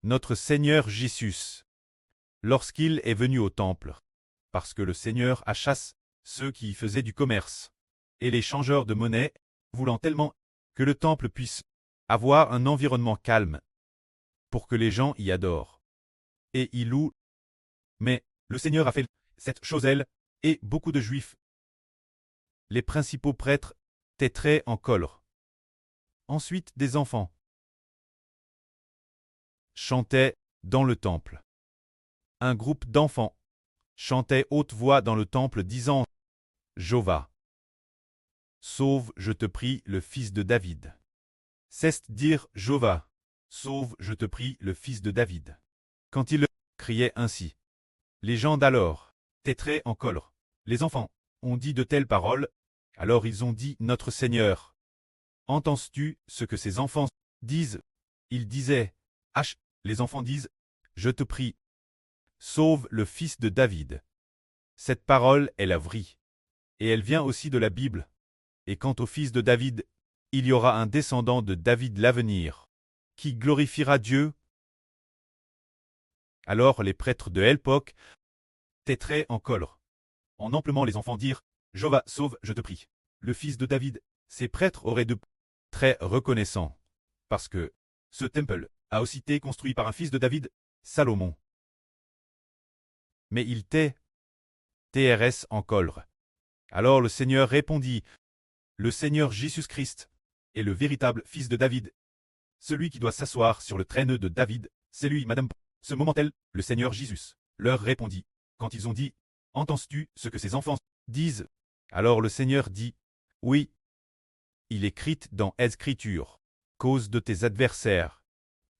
notre Seigneur Jésus, lorsqu'il est venu au temple, parce que le Seigneur achasse ceux qui y faisaient du commerce, et les changeurs de monnaie, voulant tellement que le temple puisse avoir un environnement calme, pour que les gens y adorent et y louent. Mais le Seigneur a fait cette chose-elle, et beaucoup de Juifs, les principaux prêtres, étaient très en colère. Ensuite des enfants chantaient dans le temple. Un groupe d'enfants chantait haute voix dans le temple disant « Jova, sauve, je te prie, le fils de David. » C'est dire « Jova, sauve, je te prie, le fils de David. » Quand ils criaient ainsi, les gens d'alors étaient très en colère. Les enfants ont dit de telles paroles, alors ils ont dit « Notre Seigneur, entends-tu ce que ces enfants disent ?» Ils disaient « H. » Les enfants disent « Je te prie, sauve le fils de David. » Cette parole est la vraie, et elle vient aussi de la Bible. Et quant au fils de David, il y aura un descendant de David l'avenir, qui glorifiera Dieu. Alors les prêtres de l'époque étaient très en colère. En emplement les enfants dirent « Jova, sauve, je te prie, le fils de David. » Ces prêtres auraient de très reconnaissants, parce que ce temple a aussi été construit par un fils de David, Salomon. Mais il TRS en colère. Alors le Seigneur répondit, le Seigneur Jésus-Christ est le véritable fils de David. Celui qui doit s'asseoir sur le trône de David, c'est lui, madame. Ce moment-là, le Seigneur Jésus leur répondit, quand ils ont dit, entends-tu ce que ces enfants disent? Alors le Seigneur dit, oui, il est écrit dans l'Écriture, cause de tes adversaires,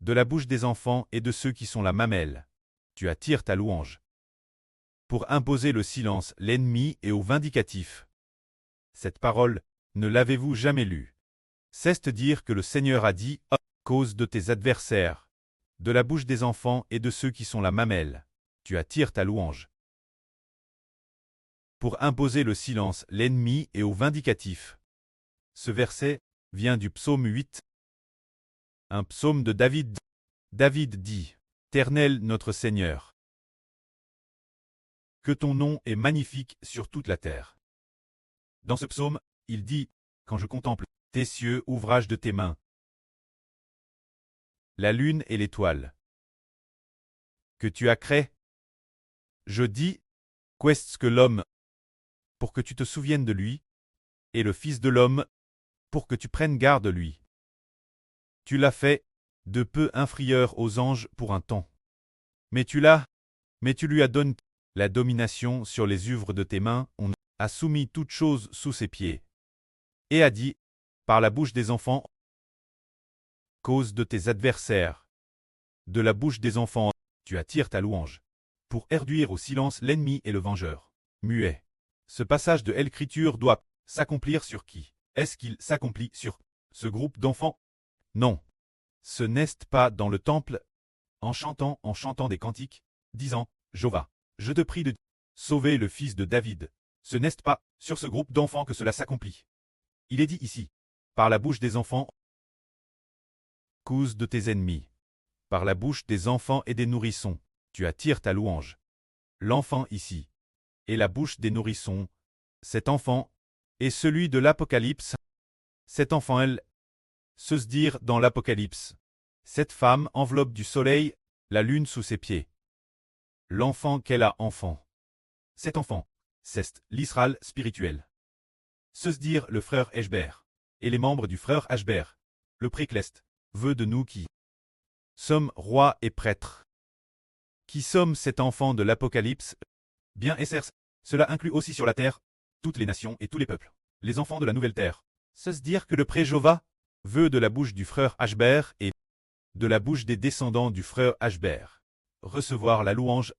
de la bouche des enfants et de ceux qui sont la mamelle, tu attires ta louange. Pour imposer le silence l'ennemi et au vindicatif. Cette parole, ne l'avez-vous jamais lue? C'est dire que le Seigneur a dit, cause de tes adversaires, de la bouche des enfants et de ceux qui sont la mamelle, tu attires ta louange. Pour imposer le silence l'ennemi et au vindicatif. Ce verset vient du psaume 8. Un psaume de David. David dit, Éternel notre Seigneur, que ton nom est magnifique sur toute la terre. Dans ce psaume, il dit, quand je contemple tes cieux, ouvrage de tes mains, la lune et l'étoile, que tu as créé, je dis, qu'est-ce que l'homme, pour que tu te souviennes de lui, et le Fils de l'homme, pour que tu prennes garde de lui. Tu l'as fait, de peu inférieur aux anges pour un temps. Mais tu lui as donné la domination sur les œuvres de tes mains, on a soumis toutes choses sous ses pieds. Et a dit, par la bouche des enfants, cause de tes adversaires, de la bouche des enfants, tu attires ta louange, pour réduire au silence l'ennemi et le vengeur. Muet. Ce passage de l'Écriture doit s'accomplir sur qui? Est-ce qu'il s'accomplit sur ce groupe d'enfants? Non. Ce n'est pas dans le temple, en chantant des cantiques, disant, Jova, je te prie de sauver le fils de David. Ce n'est pas sur ce groupe d'enfants que cela s'accomplit. Il est dit ici, par la bouche des enfants, cause de tes ennemis, par la bouche des enfants et des nourrissons, tu attires ta louange. L'enfant ici, et la bouche des nourrissons, cet enfant, est celui de l'Apocalypse. Cet enfant, elle, se dire dans l'Apocalypse. Cette femme enveloppe du soleil, la lune sous ses pieds. L'enfant qu'elle a enfant. Cet enfant, c'est l'Israël spirituel. Se dire le frère Eshber, et les membres du frère Eshber, le précleste, veut de nous qui sommes rois et prêtres. Qui sommes cet enfant de l'Apocalypse? Bien et certes, cela inclut aussi sur la terre, toutes les nations et tous les peuples, les enfants de la nouvelle terre. Se dire que le pré-Jova veut de la bouche du frère Eshber et de la bouche des descendants du frère Eshber recevoir la louange,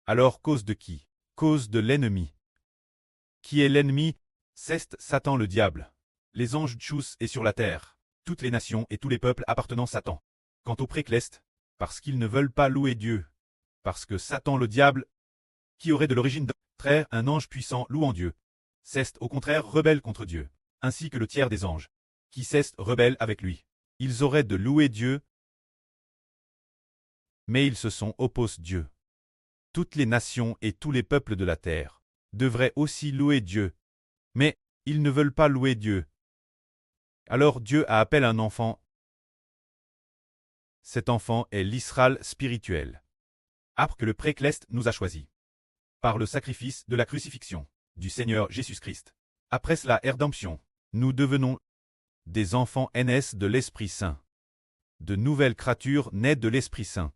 alors cause de qui? Cause de l'ennemi. Qui est l'ennemi? C'est Satan le diable. Les anges tchous et sur la terre, toutes les nations et tous les peuples appartenant Satan. Quant aux préclestes, parce qu'ils ne veulent pas louer Dieu, parce que Satan le diable, qui aurait de l'origine d'un frère, un ange puissant louant Dieu, c'est au contraire rebelle contre Dieu, ainsi que le tiers des anges, qui cessent rebelles avec lui. Ils auraient de louer Dieu, mais ils se sont opposés Dieu. Toutes les nations et tous les peuples de la terre devraient aussi louer Dieu, mais ils ne veulent pas louer Dieu. Alors Dieu a appelé un enfant. Cet enfant est l'Israël spirituel. Après que le Précleste nous a choisis. Par le sacrifice de la crucifixion du Seigneur Jésus-Christ. Après cela, rédemption, nous devenons des enfants NS de l'Esprit Saint. De nouvelles créatures nées de l'Esprit Saint.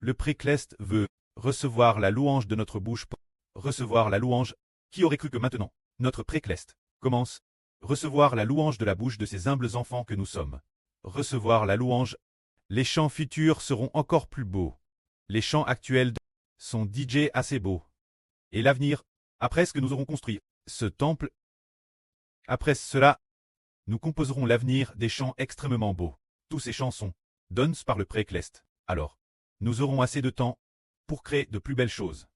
Le Précleste veut recevoir la louange de notre bouche. Recevoir la louange. Qui aurait cru que maintenant, notre Précleste commence. Recevoir la louange de la bouche de ces humbles enfants que nous sommes. Recevoir la louange. Les chants futurs seront encore plus beaux. Les chants actuels sont DJ assez beaux. Et l'avenir, après ce que nous aurons construit, ce temple, après cela, nous composerons l'avenir des chants extrêmement beaux. Tous ces chants sont donnés par le Précleste. Alors, nous aurons assez de temps pour créer de plus belles choses.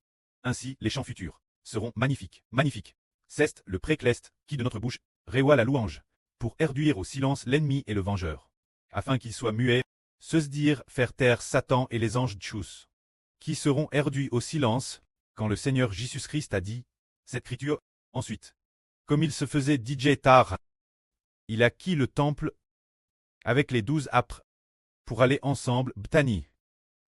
Ainsi, les chants futurs seront magnifiques, magnifiques. C'est le Précleste qui de notre bouche réoit la louange, pour réduire au silence l'ennemi et le vengeur, afin qu'ils soient muets, se dire faire taire Satan et les anges tchous, qui seront réduits au silence, quand le Seigneur Jésus-Christ a dit cette écriture. Ensuite, comme il se faisait DJ tard, il a quitté le temple avec les 12 apôtres pour aller ensemble Bethanie.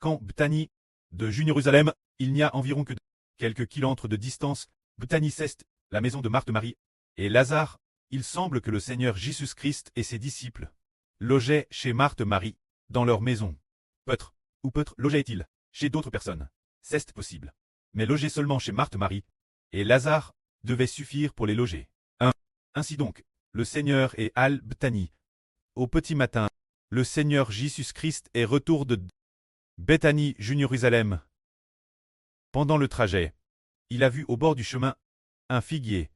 Quand Bethanie, de Jérusalem, il n'y a environ que quelques kilomètres de distance, Bethanie c'est la maison de Marthe-Marie et Lazare. Il semble que le Seigneur Jésus-Christ et ses disciples logeaient chez Marthe-Marie, dans leur maison. Peut-être logeaient-ils chez d'autres personnes. C'est possible. Mais loger seulement chez Marthe-Marie et Lazare devait suffire pour les loger. Ainsi donc, le Seigneur est à Bethanie. Au petit matin, le Seigneur Jésus-Christ est retour de Bethanie, Jérusalem. Pendant le trajet, il a vu au bord du chemin un figuier.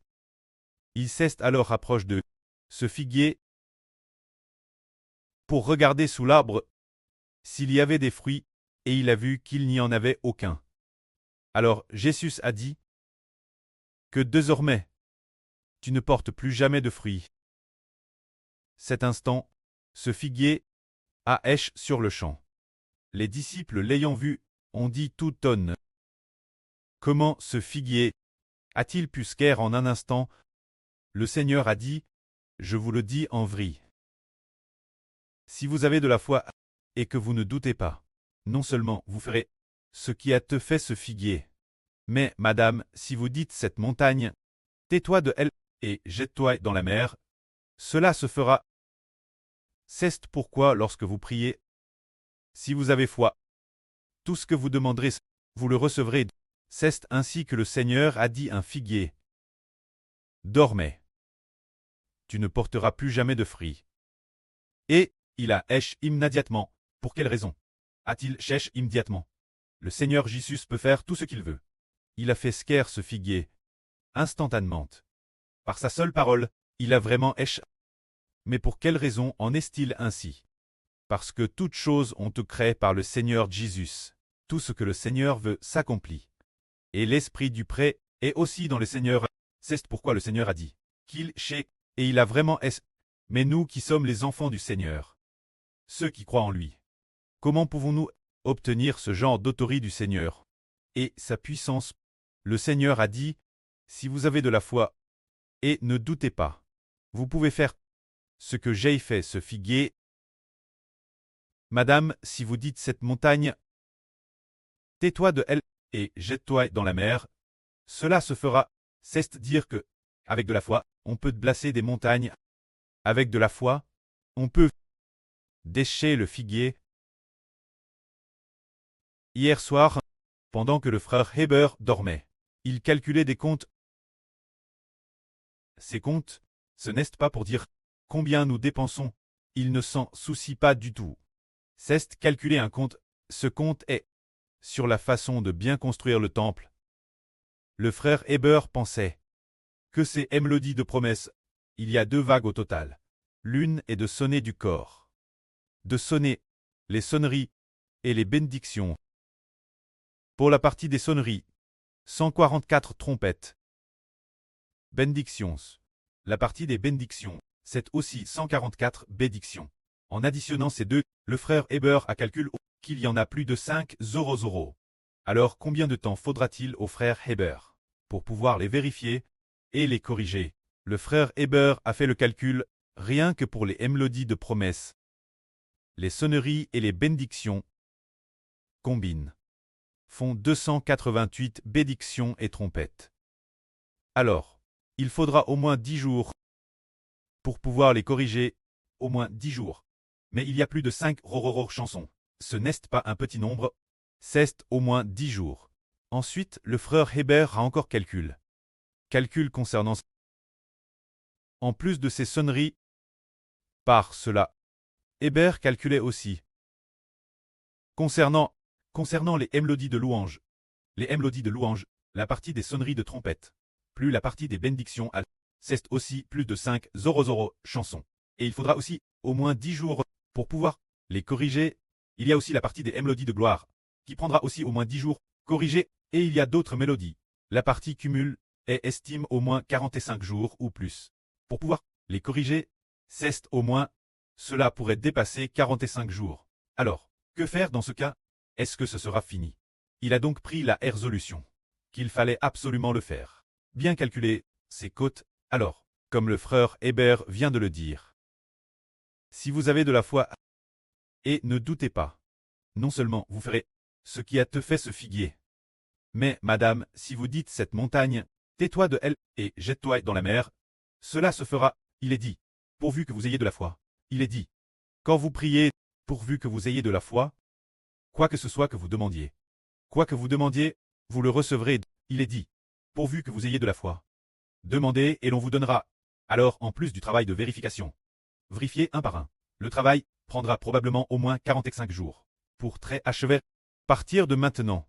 Il s'est alors rapproché de ce figuier pour regarder sous l'arbre s'il y avait des fruits, et il a vu qu'il n'y en avait aucun. Alors Jésus a dit que désormais, tu ne portes plus jamais de fruits. Cet instant, ce figuier a éché sur le champ. Les disciples l'ayant vu, ont dit tout tonne. Comment ce figuier a-t-il pu se caire en un instant? Le Seigneur a dit, je vous le dis en vrai. Si vous avez de la foi et que vous ne doutez pas, non seulement vous ferez ce qui a te fait ce figuier, mais, madame, si vous dites cette montagne, tais-toi de elle et jette-toi dans la mer, cela se fera. C'est pourquoi lorsque vous priez, si vous avez foi, tout ce que vous demanderez, vous le recevrez. C'est ainsi que le Seigneur a dit un figuier. Dormez. Tu ne porteras plus jamais de fruits. Et il a éché immédiatement. Pour quelle raison a-t-il éché immédiatement? Le Seigneur Jésus peut faire tout ce qu'il veut. Il a fait scaire ce figuier instantanément. Par sa seule parole, il a vraiment éché. Mais pour quelle raison en est-il ainsi? Parce que toutes choses ont été créées par le Seigneur Jésus. Tout ce que le Seigneur veut s'accomplit. Et l'esprit du prêt est aussi dans le Seigneur. C'est pourquoi le Seigneur a dit qu'il chait, et il a vraiment est. Mais nous qui sommes les enfants du Seigneur, ceux qui croient en lui, comment pouvons-nous obtenir ce genre d'autorité du Seigneur et sa puissance? Le Seigneur a dit, si vous avez de la foi, et ne doutez pas, vous pouvez faire ce que j'ai fait ce figuier. Madame, si vous dites cette montagne, tais-toi de elle et jette-toi dans la mer, cela se fera. C'est dire que, avec de la foi, on peut déplacer des montagnes. Avec de la foi, on peut déchirer le figuier. Hier soir, pendant que le frère Heber dormait, il calculait des comptes. Ces comptes, ce n'est pas pour dire combien nous dépensons, il ne s'en soucie pas du tout. C'est calculer un compte, ce compte est sur la façon de bien construire le temple. Le frère Heber pensait que ces mélodies de promesses, il y a 2 vagues au total. L'une est de sonner du corps. De sonner les sonneries et les bénédictions. Pour la partie des sonneries, 144 trompettes. Bénédictions. La partie des bénédictions, c'est aussi 144 bénédictions. En additionnant ces deux, le frère Heber a calculé qu'il y en a plus de 5 000. Alors combien de temps faudra-t-il au frère Heber pour pouvoir les vérifier et les corriger? Le frère Heber a fait le calcul, rien que pour les mélodies de promesses, les sonneries et les bénédictions combinent, font 288 bénédictions et trompettes. Alors, il faudra au moins 10 jours pour pouvoir les corriger, au moins 10 jours. Mais il y a plus de 5 chansons. Ce n'est pas un petit nombre, c'est au moins 10 jours. Ensuite, le frère Heber a encore calcul. Calcul concernant en plus de ces sonneries. Par cela, Heber calculait aussi. Concernant les mélodies de louange. Les mélodies de louange, la partie des sonneries de trompette, plus la partie des bénédictions, c'est aussi plus de 5 000 chansons. Et il faudra aussi au moins 10 jours pour pouvoir les corriger. Il y a aussi la partie des mélodies de gloire, qui prendra aussi au moins 10 jours corriger, et il y a d'autres mélodies. La partie cumule et estime au moins 45 jours ou plus. Pour pouvoir les corriger, c'est au moins, cela pourrait dépasser 45 jours. Alors, que faire dans ce cas? Est-ce que ce sera fini? Il a donc pris la résolution qu'il fallait absolument le faire. Bien calculer ses côtes, alors, comme le frère Heber vient de le dire. Si vous avez de la foi, et ne doutez pas, non seulement vous ferez ce qui a te fait ce figuier, mais, madame, si vous dites cette montagne, tais-toi de elle, et jette-toi dans la mer, cela se fera, il est dit, pourvu que vous ayez de la foi. Il est dit, quand vous priez, pourvu que vous ayez de la foi, quoi que ce soit que vous demandiez. Quoi que vous demandiez, vous le recevrez, il est dit, pourvu que vous ayez de la foi. Demandez et l'on vous donnera. Alors, en plus du travail de vérification, vérifiez un par un. Le travail prendra probablement au moins 45 jours. Pour très achever, partir de maintenant,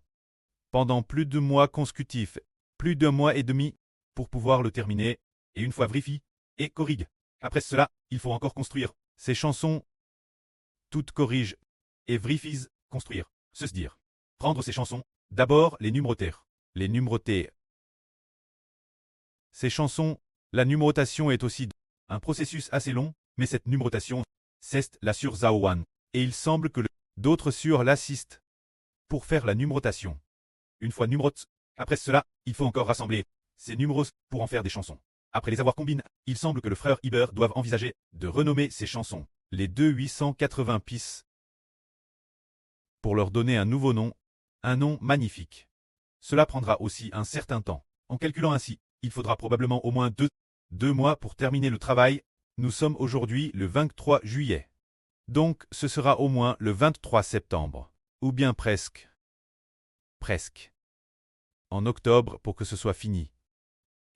pendant plus de mois consécutifs, plus d'un mois et demi, pour pouvoir le terminer, et une fois vérifié, et corrige. Après cela, il faut encore construire ces chansons, toutes corrigent, et vérifient, construire, se dire. Prendre ces chansons, d'abord les numéroter. Les numéroter. Ces chansons, la numérotation est aussi un processus assez long, mais cette numérotation, c'est la sur Zaowan, et il semble que d'autres sur l'assistent pour faire la numérotation. Une fois numérote, après cela, il faut encore rassembler ces numéros pour en faire des chansons. Après les avoir combinées, il semble que le frère Heber doive envisager de renommer ces chansons les 2880 pis pour leur donner un nouveau nom, un nom magnifique. Cela prendra aussi un certain temps. En calculant ainsi, il faudra probablement au moins deux mois pour terminer le travail. Nous sommes aujourd'hui le 23 juillet. Donc ce sera au moins le 23 septembre. Ou bien presque. Presque. En octobre pour que ce soit fini.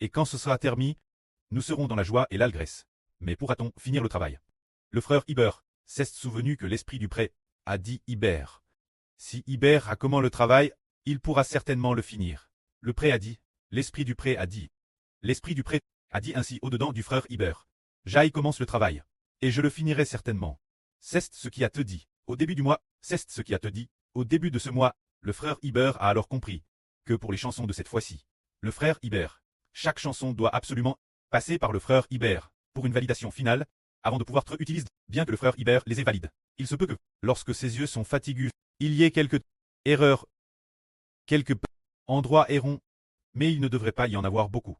Et quand ce sera terminé, nous serons dans la joie et l'allégresse. Mais pourra-t-on finir le travail? Le frère Heber s'est souvenu que l'esprit du prêt a dit Heber. Si Heber a comment le travail, il pourra certainement le finir. Le prêt a dit, l'esprit du prêt a dit. L'esprit du prêt a dit ainsi au-dedans du frère Heber. J'aille commence le travail. Et je le finirai certainement. C'est ce qui a te dit. Au début du mois, c'est ce qui a te dit. Au début de ce mois, le frère Heber a alors compris que pour les chansons de cette fois-ci, le frère Heber, chaque chanson doit absolument passer par le frère Heber pour une validation finale avant de pouvoir être utilisée, bien que le frère Heber les ait valides. Il se peut que, lorsque ses yeux sont fatigués, il y ait quelques erreurs, quelques endroits errons, mais il ne devrait pas y en avoir beaucoup.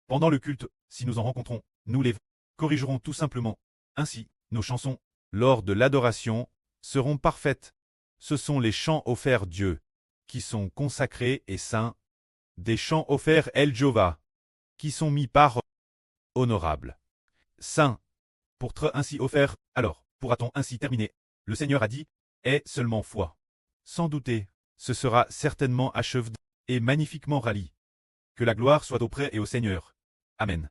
Pendant le culte, si nous en rencontrons, nous les corrigerons tout simplement. Ainsi, nos chansons, lors de l'adoration, seront parfaites. Ce sont les chants offerts Dieu, qui sont consacrés et saints, des chants offerts El Jova, qui sont mis par honorables. Saints, pour être ainsi offerts, alors, pourra-t-on ainsi terminer? Le Seigneur a dit, aie seulement foi. Sans douter, ce sera certainement achevé et magnifiquement rallié. Que la gloire soit auprès et au Seigneur. Amen.